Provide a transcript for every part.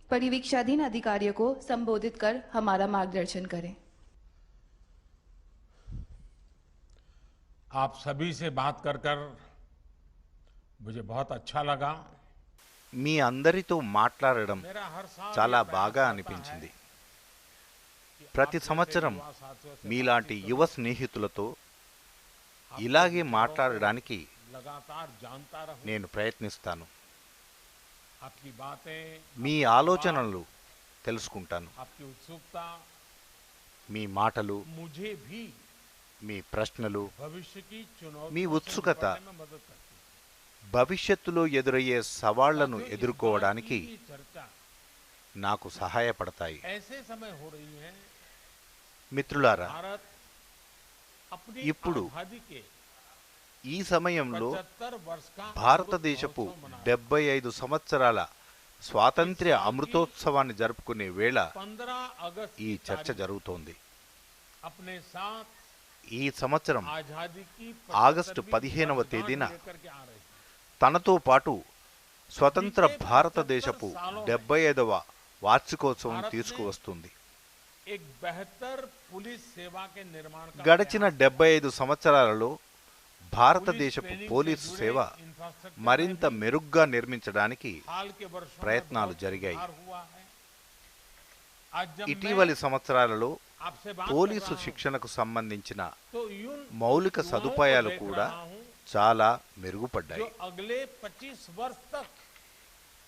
परिवीक्षाधीन अधिकारियों को संबोधित कर हमारा मार्गदर्शन करें। आप सभी से बात कर मुझे बहुत अच्छा लगा। మీ అందరితో మాట్లాడడం मेरा हर साल చాలా ये प्रयास బాగా रहता అనిపించింది. है कि ప్రతి आप సంవత్సరం जैसे युवा साथियों से మీలాంటి बातचीत యువ करूं, స్నేహితులతో आपके ఇలాగే विचारों को మాట్లాడడానికి लगातार जानता रहूं, నేను ప్రయత్నిస్తాను. आपकी बातें, మీ आपके ఆలోచనలు తెలుసుకుంటాను. सवाल, आपकी उत्सुकता మీ మాటలు, मुझे भी మీ ప్రశ్నలు, भविष्य की మీ चुनौतियों से ఉత్సుకత निपटने में मदद करती है। భవిష్యత్తులో ఎదురయ్యే సవాళ్లను साथियों, इस ఎదుర్కోవడానికి बात की चर्चा నాకు సహాయపడతాయి. ऐसे समय हो रही है, మిత్రులారా, भारत अपनी ఇప్పుడు आजादी के ఈ సమయంలో 75 वर्ष का భారతదేశపు अमृत महोत्सव मना 75 సంవత్సరాల స్వాతంత్ర్య అమృతోత్సవాన్ని జరుపుకునే వేళ 15 अगस्त ఈ की చర్చ तारीख జరుగుతోంది. अपने साथ ఈ సంవత్సరం आजादी की ఆగస్టు 15వ తేదీన लेकर के आ रही है। తనతో పాటు స్వతంత్ర భారతదేశపు 75వ వార్షికోత్సవం తీసుకువస్తుంది. एक बेहतर पुलिस सेवा के निर्माण का గడిచిన प्रयास 75 సంవత్సరాలలో భారతదేశపు पुलिस పోలీసు ट्रेनिंग से సేవ जुड़े इंफ्रास्ट्रक्चर మరింత में మెరుగ్గా నిర్మించడానికి हाल के वर्षों में ప్రయత్నాలు बहुत జరిగాయి. सुधार हुआ है। आज जब ఇటీవలి मैं సంవత్సరాలలో आपसे बात పోలీసు कर रहा हूं, శిక్షణకు సంబంధించిన तो यूं మౌలిక युवाओं को సదుపాయాలు देख కూడా रहा हूं, చాలా जो మెరుగుపడ్డాయి. अगले 25 वर्ष तक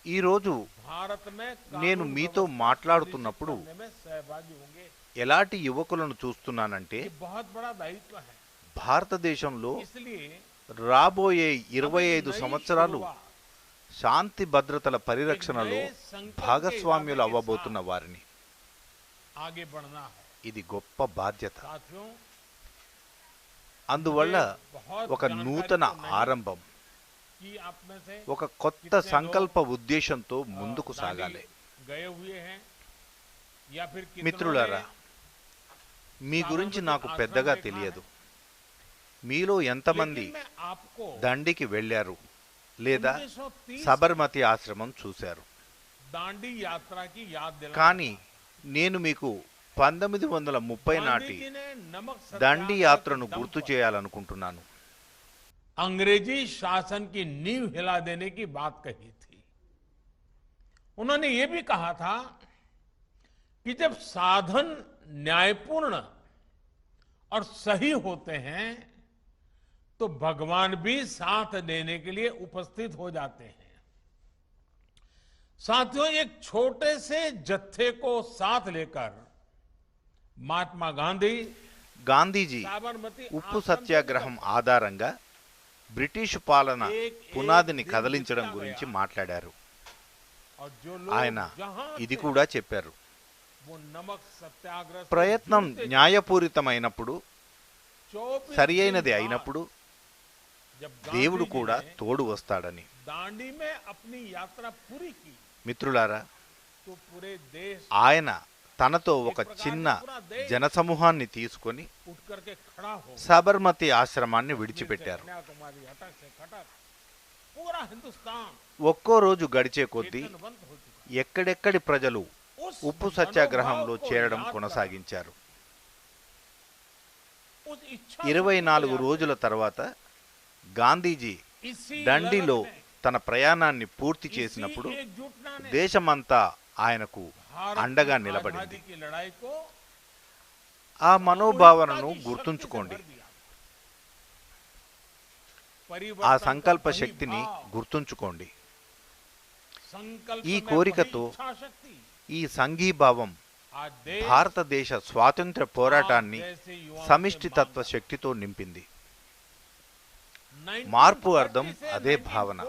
ఈరోజు भारत में నేను कानून మీతో व्यवस्था మాట్లాడుతున్నప్పుడు सुनिश्चित करने में सहभागी होंगे। ఎలాంటి యువకులను చూస్తున్నానంటే, ये बहुत बड़ा दायित्व है। భారతదేశంలో इसलिए రాబోయే अब 25 नई సంవత్సరాలు शुरुआत, శాంతి భద్రతల పరిరక్షణలో एक नए संकल्प భాగస్వామ్యులు के इरादे के అవ్వబోతున్న साथ వారిని. आगे बढ़ना है। ఇది గొప్ప బాధ్యత. साथियों, అందువల్ల बहुत ఒక जानकारी నూతన तो नहीं ఆరంభం, कि आप में से ఒక కొత్త సంకల్ప ఉద్దేశంతో ముందుకు दांडी సాగాలి. गए हुए हैं या फिर कितनों మిత్రులారా, ने మీ గురించి నాకు పెద్దగా తెలియదు. మీలో ఎంతమంది लेकिन मैं आपको దండికి వెళ్ళారు లేదా 1930 సబర్మతి ఆశ్రమం చూశారు. दांडी यात्रा की याद दिलाना కానీ నేను మీకు 1930 నాటి गांधी जी ने नमक దండి सत्याग्रह యాత్రను के दम గుర్తు पर చేయాలనుకుంటున్నాను. अंग्रेजी शासन की नींव हिला देने की बात कही थी। उन्होंने ये भी कहा था कि जब साधन न्यायपूर्ण और सही होते हैं तो भगवान भी साथ देने के लिए उपस्थित हो जाते हैं। साथियों, एक छोटे से जत्थे को साथ लेकर महात्मा गांधी గాంధీజీ साबरमती ఉప్పు आश्रम సత్యాగ్రహం ఆధారంగా బ్రిటిష్ పాలన పునాదిని కదిలించడం గురించి మాట్లాడారు. और जो ఆయన लोग जहां ఇది थे, కూడా చెప్పారు. वो नमक सत्याग्रह से ప్రయత్నం जुड़ते న్యాయపూరితమైనప్పుడు, 24 సరి दिन అయినది बाद అయినప్పుడు जब దేవుడు गांधी కూడా जी ने తోడు వస్తాడని. दांडी में अपनी यात्रा पूरी की మిత్రులారా, तो पूरे देश ఆయన తనతో ఒక చిన్న జనసమూహాన్ని తీసుకొని उठ करके खड़ा हो సబర్మతి ఆశ్రమాన్ని విడిచిపెట్టారు. कन्याकुमारी अटक से खटक पूरा हिंदुस्तान ఒక్కో రోజు గడిచే కొద్దీ चेतनवंत हो चुका। ఎక్కడెక్కడి ప్రజలు उस ఉప్పు సత్యాగ్రహంలో मनोभाव को చేరడం याद कर, కొనసాగించారు. उस इच्छा 24 शक्ति को రోజుల తర్వాత గాంధీజీ याद- इसी దండిలో लगन में, తన ప్రయాణాన్ని పూర్తి इसी చేసినప్పుడు एकजुटता ने దేశమంతా ఆయనకు भारत అండగా की నిలబడింది. आजादी की लड़ाई को ఆ మనోభావనను గుర్తుంచుకోండి. ఆ సంకల్ప శక్తిని గుర్తుంచుకోండి. ఈ కోరికతో ఈ సంఘీభావం భారతదేశ స్వాతంత్ర్య పోరాటాన్ని సమిష్టితత్వ శక్తితో నింపింది. మార్పు అర్థం అదే భావన.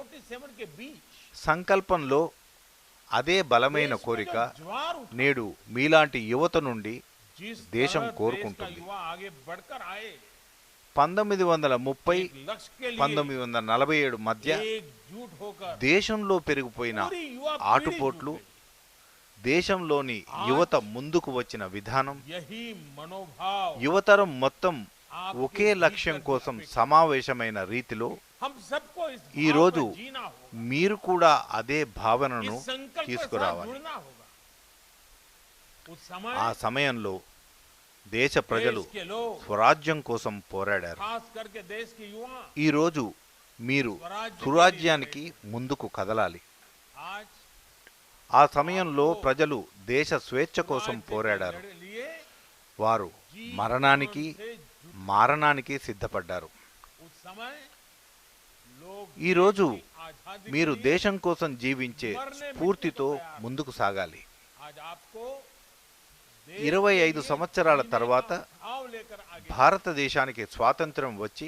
సంకల్పంలో అదే బలమైన కోరిక నేడు మీలాంటి యువత నుండి దేశం కోరుకుంటుంది. 1930 1947 మధ్య దేశంలో పెరిగిపోయిన ఆటుపోట్లు, దేశంలోని యువత ముందుకు వచ్చిన విధానం, యువతరం మొత్తం ఒకే లక్ష్యం కోసం సమావేశమైన రీతిలో ఈరోజు మీరు కూడా అదే భావనను తీసుకురావాలి. उस समय ఆ సమయంలో దేశ ప్రజలు देश के लोग, స్వరాజ్యం కోసం పోరాడారు. खास करके देश के युवा ఈ రోజు మీరు సురాజ్యానికి ముందుకు కదలాలి. आज ఆ సమయంలో ప్రజలు దేశ స్వేచ్ఛ కోసం समाज से పోరాడారు. लड़े लिए వారు మరణానికి మారణానికి సిద్ధపడ్డారు. उस समय लोग ఈ రోజు आजादी మీరు के लिए దేశం కోసం జీవించే స్ఫూర్తితో ముందుకు సాగాలి. आज आपको 25 సంవత్సరాల తర్వాత भाव लेकर आगे భారతదేశానికి స్వాతంత్ర్యం వచ్చి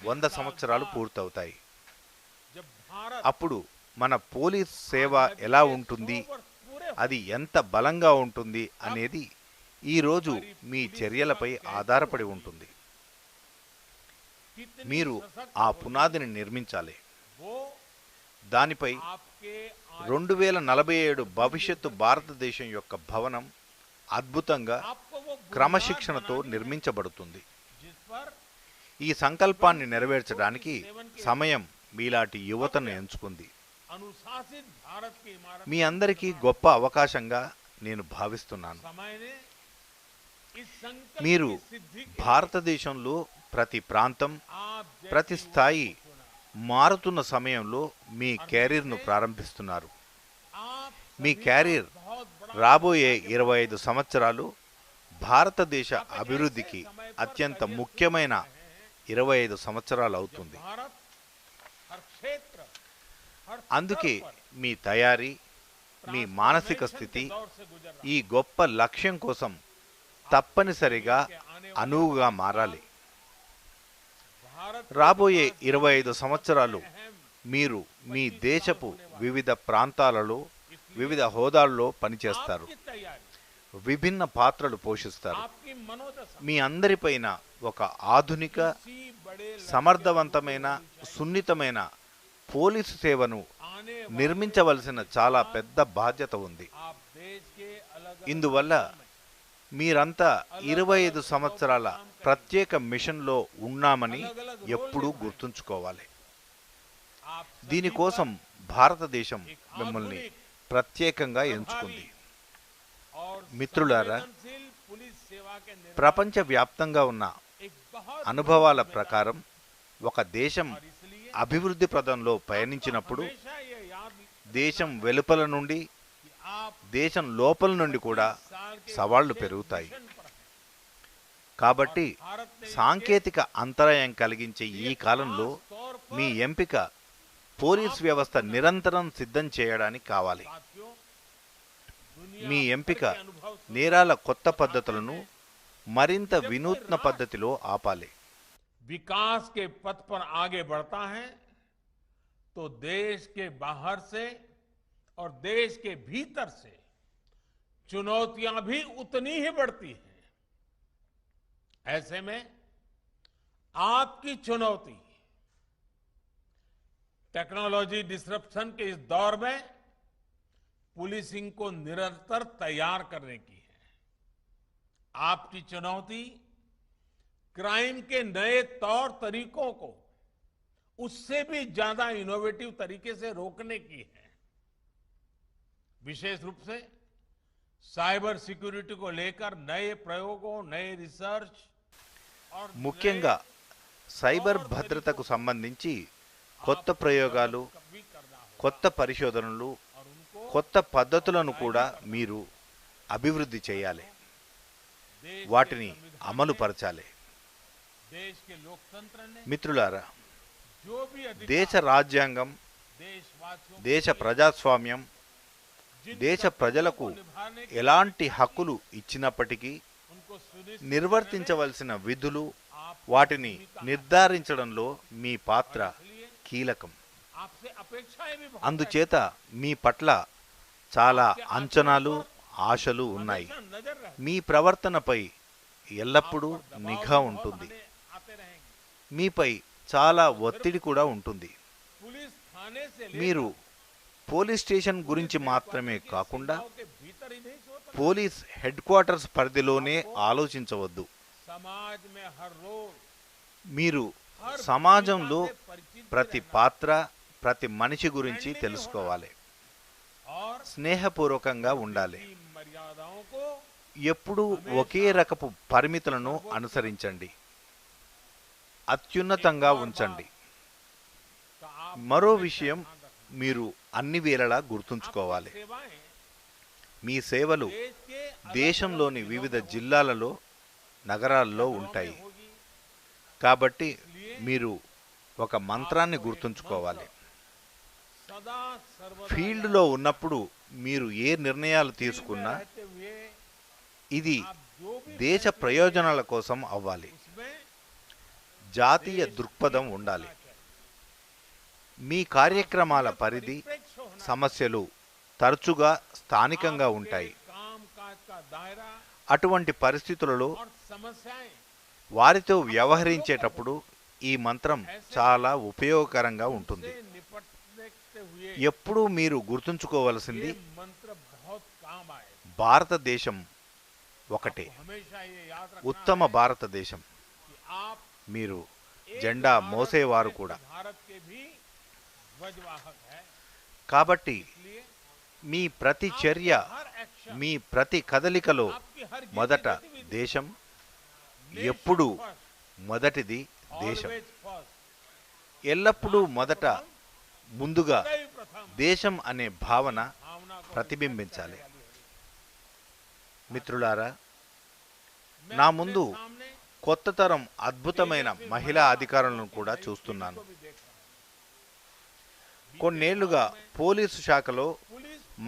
100 సంవత్సరాలు పూర్తవుతాయి. जब भारत అప్పుడు మన పోలీస్ సేవ ఎలా ఉంటుంది, पूरे అది ఎంత బలంగా ఉంటుంది అనేది ఈ రోజు మీ చర్యలపై ఆధారపడి ఉంటుంది. कितनी మీరు सशक्त ఆ हो, పునాదిని నిర్మించాలి. वो దానిపై आपके 2047 భవిష్యత్తు భారతదేశం యొక్క భవనం అద్భుతంగా आपको वो बुनियाद క్రమశిక్షణతో बनानी है, నిర్మించబడుతుంది. जिस पर ఈ సంకల్పాన్ని నెరవేర్చడానికి సమయం మీలాంటి యువతను ఎంచుకుంది. अनुशासित भारत की इमारत మీ అందరికీ గొప్ప అవకాశంగా నేను భావిస్తున్నాను. समय ने इस संकल्प మీరు की सिद्धि के భారతదేశంలో ప్రతి ప్రాంతం, आप जैसे ప్రతి స్థాయి మారుతున్న సమయంలో మీ కెరీర్ను ప్రారంభిస్తున్నారు. आप మీ सभी కెరీర్ का बहुत बड़ा రాబోయే 25 సంవత్సరాలు భారతదేశ అభివృద్ధికి అత్యంత ముఖ్యమైన 25 సంవత్సరాలు అవుతుంది. भारत हर क्षेत्र हर అందుకే स्तर पर మీ తయారీ, మీ మానసిక transformation స్థితి के दौर से गुजर रहा ఈ గొప్ప లక్ష్యం కోసం తప్పనిసరిగా అనువుగా మారాలి. भारत రాబోయే 25 సంవత్సరాలు మీరు మీ దేశపు వివిధ ప్రాంతాలలో వివిధ హోదాల్లో పనిచేస్తారు. की तैयारी విభిన్న పాత్రలు పోషిస్తారు. आपकी मनोदशा మీ అందరిపైన ఒక ఆధునిక, किसी बड़े సమర్థవంతమైన, సున్నితమైన పోలీసు సేవను आने నిర్మించవలసిన చాలా పెద్ద బాధ్యత ఉంది. आप देश के अलग ఇందువల్ల మీరంతా 25 సంవత్సరాల ప్రత్యేక మిషన్లో ఉన్నామని ఎప్పుడూ గుర్తుంచుకోవాలి. आप దీనికోసం భారతదేశం మిమ్మల్ని ప్రత్యేకంగా ఎంచుకుంది. और మిత్రులారా, संवेदनशील पुलिस सेवा के निर्माण ప్రపంచవ్యాప్తంగా ఉన్న एक बहुत అనుభవాల ప్రకారం ఒక దేశం और इसलिए అభివృద్ధి పదంలో పయనించినప్పుడు हमेशा ये याद దేశం వెలుపల నుండి, कि आप దేశం లోపల నుండి కూడా साल के సవాళ్లు विशेष పెరుగుతాయి. मिशन पर हैं। కాబట్టి भारत ने సాంకేతిక అంతరాయం కలిగించే ఈ కాలంలో तौर पर మీ ఎంపిక పోలీస్ వ్యవస్థ నిరంతరం సిద్ధం చేయడానికి కావాలి. साथियों दुनिया మీ भर ఎంపిక के अनुभव से నేరాల కొత్త పద్ధతులను మరింత వినూత్న పద్ధతిలో ఆపాలి. विकास के पथ पर आगे बढ़ता है तो देश के बाहर से और देश के भीतर से चुनौतियां भी उतनी ही बढ़ती हैं। ऐसे में आपकी चुनौती टेक्नोलॉजी डिसरप्शन के इस दौर में पुलिसिंग को निरंतर तैयार करने की है। आपकी चुनौती क्राइम के नए तौर तरीकों को उससे भी ज्यादा इनोवेटिव तरीके से रोकने की है। विशेष रूप से साइबर सिक्योरिटी को लेकर नए प्रयोगों, नए रिसर्च और ముఖ్యంగా సైబర్ భద్రతకు సంబంధించి కొత్త ప్రయోగాలు, भी करना हो కొత్త పరిశోధనలు, और उनको కొత్త పద్ధతులను కూడా మీరు అభివృద్ధి చేయాలి. देश వాటిని అమలు పరచాలి. देश के लोकतंत्र ने మిత్రులారా, जो भी अधिकार దేశ రాజ్యాంగం, देशवासियों దేశ ప్రజాస్వామ్యం जिन దేశ ప్రజలకు को निभाने के ఎలాంటి హక్కులు ఇచ్చినప్పటికీ उनको सुनिश्चित నిర్వర్తించవలసిన విధులు, आप వాటిని నిర్ధారించడంలో మీ పాత్ర కీలకం. आपसे अपेक्षाएं भी बहुत అందుచేత మీ పట్ల చాలా అంచనాలు, ఆశలు ఉన్నాయి. हमेशा नजर रहे మీ ప్రవర్తనపై ఎల్లప్పుడూ నిఘా ఉంటుంది. आते रहेंगे। మీపై చాలా ఒత్తిడి కూడా ఉంటుంది. पुलिस थाने से మీరు పోలీస్ స్టేషన్ గురించి మాత్రమే కాకుండా गांव के भीतर ही नहीं सोचते, పోలీస్ హెడ్ క్వార్టర్స్ పరిధిలోనే ఆలోచించవద్దు. समाज में हर रोज మీరు हर సమాజంలో भूमिका से परिचित ప్రతి रहना పాత్ర, ప్రతి మనిషి గురించి తెలుసుకోవాలి. और స్నేహపూర్వకంగా ఉండాలి. की मर्यादाओं को ఎప్పుడూ ఒకే రకపు పరిమితులను అనుసరించండి. అత్యున్నతంగా ఉంచండి. మరో విషయం మీరు అన్ని వేళలా గుర్తుంచుకోవాలి. మీ సేవలు దేశంలోని వివిధ జిల్లాలలో, నగరాల్లో ఉంటాయి. కాబట్టి మీరు ఒక మంత్రాన్ని గుర్తుంచుకోవాలి. ఫీల్డ్లో ఉన్నప్పుడు మీరు ఏ నిర్ణయాలు తీసుకున్నా ఇది దేశ ప్రయోజనాల కోసం అవ్వాలి. జాతీయ దృక్పథం ఉండాలి. మీ కార్యక్రమాల పరిధి, సమస్యలు తరచుగా స్థానికంగా ఉంటాయి. అటువంటి పరిస్థితులలో వారితో వ్యవహరించేటప్పుడు ఈ మంత్రం చాలా ఉపయోగకరంగా ఉంటుంది. ఎప్పుడూ మీరు గుర్తుంచుకోవలసింది భారతదేశం ఒకటే, ఉత్తమ భారతదేశం. మీరు జెండా మోసేవారు కూడా. కాబట్టి మీ ప్రతి చర్య, మీ ప్రతి కదలికలో మొదట దేశం, ఎప్పుడూ మొదటిది దేశం. ఎల్లప్పుడూ మొదట ముందుగా దేశం అనే భావన ప్రతిబింబించాలి. మిత్రులారా, నా ముందు కొత్త తరం అద్భుతమైన మహిళా అధికారులను కూడా చూస్తున్నాను. కొన్నేళ్లుగా పోలీసు శాఖలో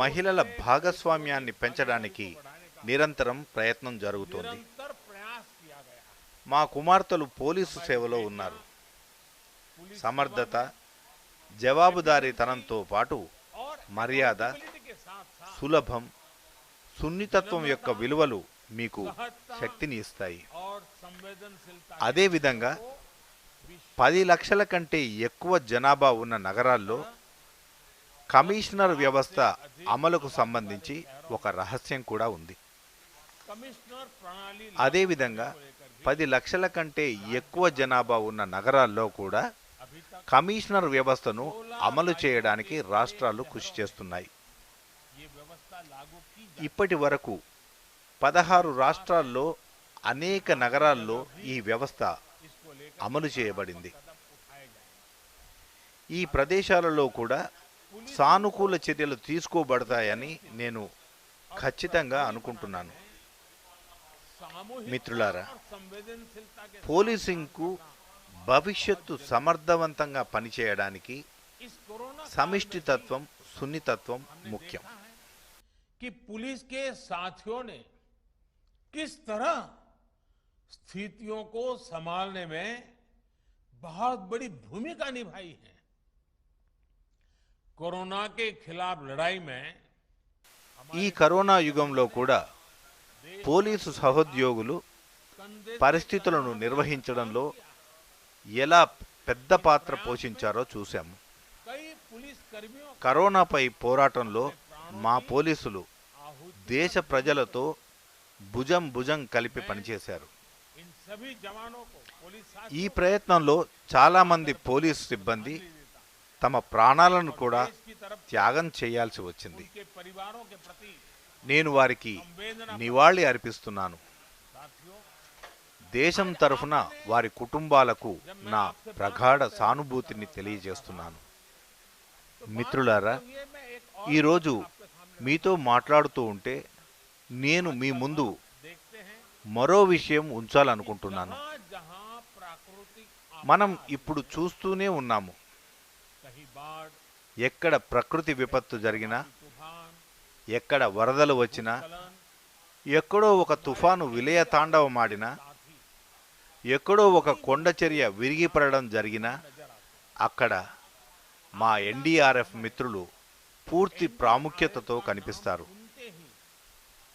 మహిళల భాగస్వామ్యాన్ని పెంచడానికి నిరంతరం ప్రయత్నం జరుగుతోంది. మా కుమార్తెలు పోలీసు సేవలో ఉన్నారు. సమర్థత, జవాబుదారీతనంతో పాటు మర్యాద, సులభం, సున్నితత్వం యొక్క విలువలు మీకు శక్తిని ఇస్తాయి. అదేవిధంగా 10 లక్షల కంటే ఎక్కువ జనాభా ఉన్న నగరాల్లో కమిషనర్ వ్యవస్థ అమలుకు సంబంధించి ఒక రహస్యం కూడా ఉంది. అదేవిధంగా 10 లక్షల కంటే ఎక్కువ జనాభా ఉన్న నగరాల్లో కూడా కమిషనర్ వ్యవస్థను అమలు చేయడానికి రాష్ట్రాలు కృషి చేస్తున్నాయి. ఇప్పటి వరకు 16 రాష్ట్రాల్లో అనేక నగరాల్లో ఈ వ్యవస్థ అమలు చేయబడింది. ఈ ప్రదేశాలలో కూడా సానుకూల చర్యలు తీసుకోబడతాయని నేను ఖచ్చితంగా అనుకుంటున్నాను. మిత్రులారా, పోలీసింగ్కు భవిష్యత్తు సమర్థవంతంగా పనిచేయడానికి సమిష్టితత్వం, సున్నితత్వం ముఖ్యం. कि पुलिस के साथियों ने किस तरह स्थितियों को संभालने में बहुत बड़ी भूमिका निभाई है। कोरोना के खिलाफ लड़ाई में ఈ కరోనా యుగంలో కూడా పోలీసు సహోద్యోగులు పరిస్థితులను నిర్వహించడంలో ఎలా పెద్ద పాత్ర పోషించారో చూశాము. कई पुलिस कर्मियों కరోనాపై పోరాటంలో మా పోలీసులు దేశ ప్రజలతో భుజం భుజం కలిపి పనిచేశారు. इन सभी जवानों को पुलिस साथी ఈ ప్రయత్నంలో చాలా మంది పోలీసు సిబ్బంది తమ ప్రాణాలను కూడా की तरफ త్యాగం చేయాల్సి వచ్చింది. के परिवारों के प्रति నేను వారికి నివాళి అర్పిస్తున్నాను. साथियों, దేశం తరఫున వారి కుటుంబాలకు నా ప్రగాఢ సానుభూతిని తెలియజేస్తున్నాను. మిత్రులారా, ये मैं एक ఈరోజు మీతో మాట్లాడుతూ ఉంటే నేను మీ ముందు देखते हैं మరో విషయం ఉంచాలనుకుంటున్నాను. जहां प्राकृतिक మనం ఇప్పుడు చూస్తూనే ఉన్నాము. कहीं बाढ़, ఎక్కడ ప్రకృతి విపత్తు జరిగినా, तूफान, ఎక్కడ వరదలు వచ్చినా, चलन, ఎక్కడో ఒక తుఫాను విలయ తాండవమాడినా, ఎక్కడో ఒక కొండచర్య విరిగిపడడం జరిగినా అక్కడ మా ఎన్డీఆర్ఎఫ్ మిత్రులు పూర్తి ప్రాముఖ్యతతో కనిపిస్తారు. सुनते ही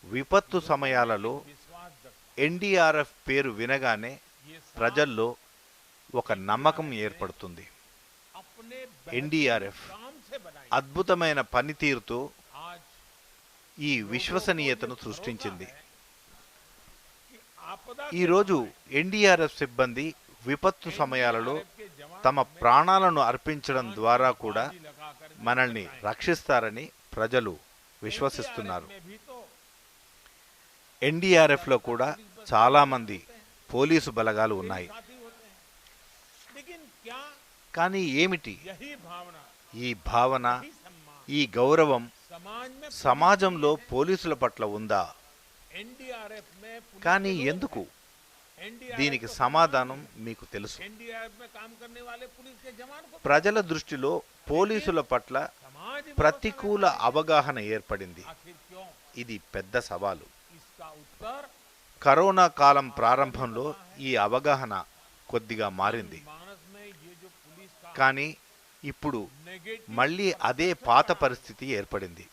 విపత్తు సమయాలలో विश्वास जगता ఎన్డీఆర్ఎఫ్ పేరు వినగానే ये ప్రజల్లో ఒక నమ్మకం ఏర్పడుతుంది. अपने ఎన్డీఆర్ఎఫ్ काम से बनाई అద్భుతమైన పనితీరుతో आज ఈ విశ్వసనీయతను సృష్టించింది. कि आपदा ఈరోజు ఎన్డీఆర్ఎఫ్ సిబ్బంది విపత్తు సమయాలలో के जवान తమ ప్రాణాలను అర్పించడం ద్వారా కూడా लगाकर మనల్ని రక్షిస్తారని ప్రజలు విశ్వసిస్తున్నారు. में भी तो ఎన్డీఆర్ఎఫ్లో కూడా చాలామంది పోలీసు బలగాలు ఉన్నాయి. साथी होते हैं, लेकिन क्या కానీ ఏమిటి यही भावना, ఈ భావన, यही सम्मान ఈ గౌరవం समाज में సమాజంలో పోలీసుల పట్ల ఉందా? एनडीआरएफ में पुलिस కానీ के लोग ఎందుకు? हैं। NDRF దీనికి को సమాధానం మీకు తెలుసు. एनडीआरएफ में काम करने वाले पुलिस के जवान को ప్రజల దృష్టిలో పోలీసుల పట్ల समाज ही ప్రతికూల అవగాహన ఏర్పడింది. आखिर क्यों? ఇది పెద్ద సవాలు. इसका उत्तर కరోనా కాలం ప్రారంభంలో ఈ అవగాహన కొద్దిగా మారింది. मानस में ये जो पुलिस का కానీ ఇప్పుడు नेगेटिव మళ్ళీ అదే పాత పరిస్థితి ఏర్పడింది.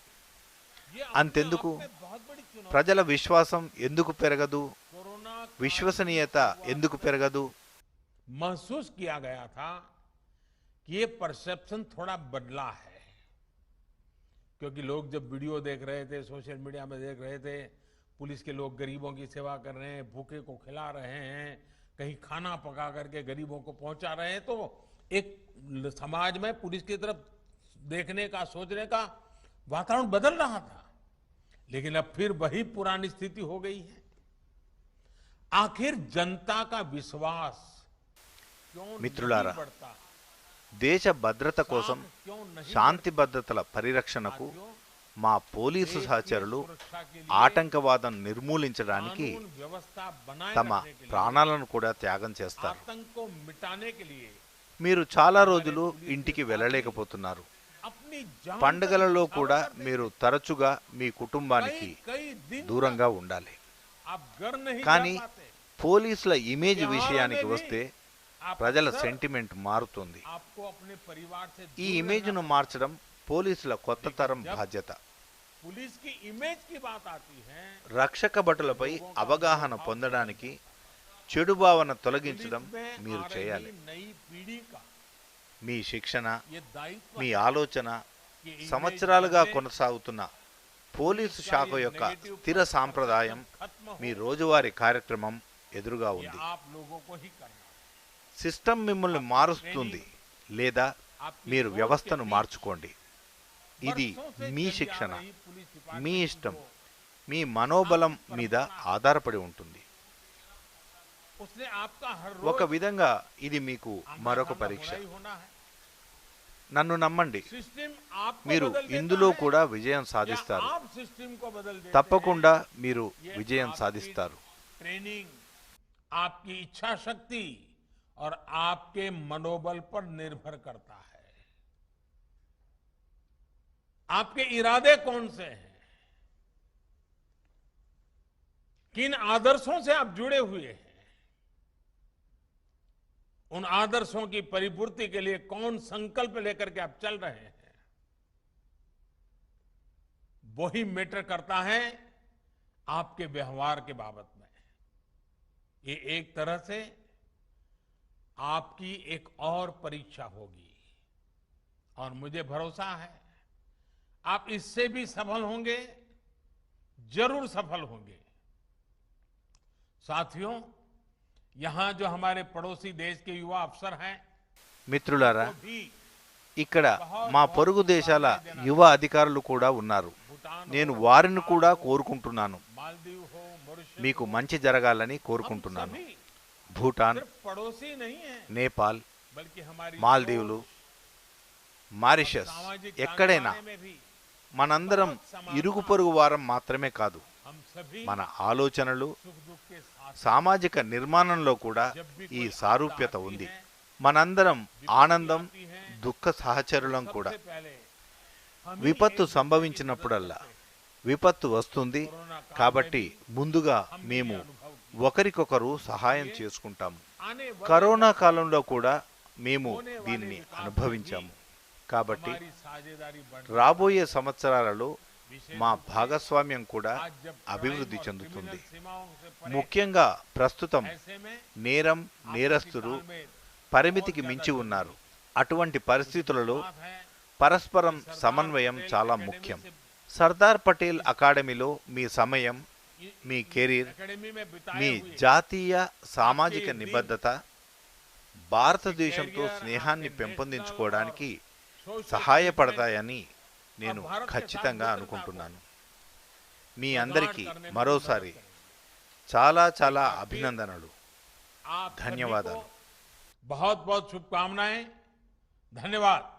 ये అంతెందుకు? अपने आप में बहुत बड़ी चुनौती। ప్రజల విశ్వాసం ఎందుకు పెరగదు? कोरोना విశ్వసనీయత ఎందుకు పెరగదు? महसूस किया गया था कि ये परसेप्शन थोड़ा बदला है, क्योंकि लोग जब वीडियो देख रहे थे, सोशल मीडिया में देख रहे थे, पुलिस के लोग गरीबों की सेवा कर रहे हैं, भूखे को खिला रहे हैं, कहीं खाना पका करके गरीबों को पहुंचा रहे हैं, तो एक समाज में पुलिस की तरफ देखने का, सोचने का वातावरण बदल रहा था। लेकिन अब फिर वही पुरानी स्थिति हो गई है। आखिर जनता का विश्वास क्यों मित्रुलारा, नहीं बढ़ता? దేశ భద్రత కోసం, क्यों नहीं శాంతి భద్రతల పరిరక్షణకు साथियों, మా పోలీసు సహచరులు सुरक्षा के लिए ఆటంకవాదం నిర్మూలించడానికి कानून व्यवस्था बनाए తమ रखने के लिए, ప్రాణాలను కూడా త్యాగం చేస్తారు. आतंक को मिटाने के लिए మీరు చాలా రోజులు ఇంటికి వెళ్ళలేకపోతున్నారు. अपनी जान పండుగలలో तक కూడా न्यौछावर कर మీరు తరచుగా మీ కుటుంబానికి देते। कई दिन దూరంగా ఉండాలి. आप घर नहीं కానీ जा पाते। పోలీసుల ఇమేజ్ విషయానికి వస్తే आप ప్రజల अक्सर సెంటిమెంట్ మారుతుంది. आपको अपने परिवार से ఈ दूर ఇమేజ్ను रहना। మార్చడం పోలీసుల కొత్త తరం బాధ్యత. पुलिस की इमेज की बात आती है, రక్షక భటులపై అవగాహన పొందడానికి చెడు భావన తొలగించడం पुलिस में మీరు आ रही చేయాలి. नई पीढ़ी का మీ శిక్షణ, ये दायित्व మీ है ఆలోచన, कि image సంవత్సరాలుగా बदले, కొనసాగుతున్న పోలీసు శాఖ యొక్క नेगेटिव స్థిర సాంప్రదాయం खत्म हो, మీ రోజువారీ కార్యక్రమం ఎదురుగా ये ఉంది. आप लोगों को ही करना है। సిస్టమ్ మిమ్మల్ని మారుస్తుంది లేదా आपकी మీరు सोच వ్యవస్థను के మార్చుకోండి. बीच ఇది बरसों से మీ चली आ శిక్షణ, रही पुलिस डिपार्टमेंट మీ की ఇష్టం, जो మీ మనోబలం మీద ఆధారపడి ఉంటుంది. उसने आपका हर ఒక रोज విధంగా ఇది మీకు आमना మరొక सामना పరీక్ష. होना ही होना है। నన్ను నమ్మండి, सिस्टम आपको మీరు बदल देता ఇందులో है కూడా విజయం या సాధిస్తారు. आप सिस्टम को बदल देते తప్పకుండా हैं। మీరు ये విజయం आपकी సాధిస్తారు. ट्रेनिंग, आपकी इच्छा शक्ति और आपके मनोबल पर निर्भर करता है। आपके इरादे कौन से हैं, किन आदर्शों से आप जुड़े हुए हैं, उन आदर्शों की परिपूर्ति के लिए कौन संकल्प लेकर के आप चल रहे हैं, वही मैटर करता है आपके व्यवहार के बाबत में। ये एक तरह से आपकी एक और परीक्षा होगी और मुझे भरोसा है आप इससे भी सफल होंगे, जरूर सफल होंगे। साथियों, यहां जो हमारे पड़ोसी देश के युवा अफसर हैं, మిత్రులారా, वो भी ఇక్కడ మా పొరుగు దేశాల యువ అధికారులు కూడా ఉన్నారు. भूटान నేను వారిని కూడా కోరుకుంటున్నాను. मालदीव हो, मॉरिशस మీకు మంచి జరగాలని हम కోరుకుంటున్నాను. सभी భూటాన్, सिर्फ पड़ोसी नहीं है, నేపాల్, बल्कि हमारी మాల్దీవులు, మారిషస్, सामाजिक ఎక్కడైనా ताने में भी మనందరం ఇరుగు పొరుగు వారం మాత్రమే కాదు, हम सभी మన ఆలోచనలు, सुख दुख के साथ సామాజిక నిర్మాణంలో కూడా ఈ సారూప్యత ఉంది. మనందరం ఆనందం, దుఃఖ సహచరులం కూడా. सबसे पहले हम ही విపత్తు एक సంభవించినప్పుడల్లా విపత్తు వస్తుంది కాబట్టి ముందుగా మేము ఒకరికొకరు సహాయం చేసుకుంటాము. आने కరోనా కాలంలో కూడా మేము దీన్ని అనుభవించాము. కాబట్టి हमारी साझेदारी बढ़ రాబోయే సంవత్సరాలలో మా భాగస్వామ్యం కూడా आज जब అభివృద్ధి crime और చెందుతుంది. criminal सीमाओं से परे ముఖ్యంగా ప్రస్తుతం ऐसे में నేరం, నేరస్తులు పరిమితికి మించి ఉన్నారు. అటువంటి పరిస్థితులలో बात है పరస్పరం సమన్వయం చాలా ముఖ్యం. సర్దార్ పటేల్ అకాడమీలో మీ సమయం, మీ కెరీర్, एकेडमी में మీ बिताए हुए జాతీయ సామాజిక నిబద్ధత భారతదేశంతో స్నేహాన్ని పెంపొందించుకోవడానికి సహాయపడతాయని నేను ఖచ్చితంగా అనుకుంటున్నాను. మీ అందరికీ మరోసారి చాలా చాలా అభినందనలు. आप सभी को ధన్యవాదాలు. बहुत बहुत शुभकामनाएं. धन्यवाद.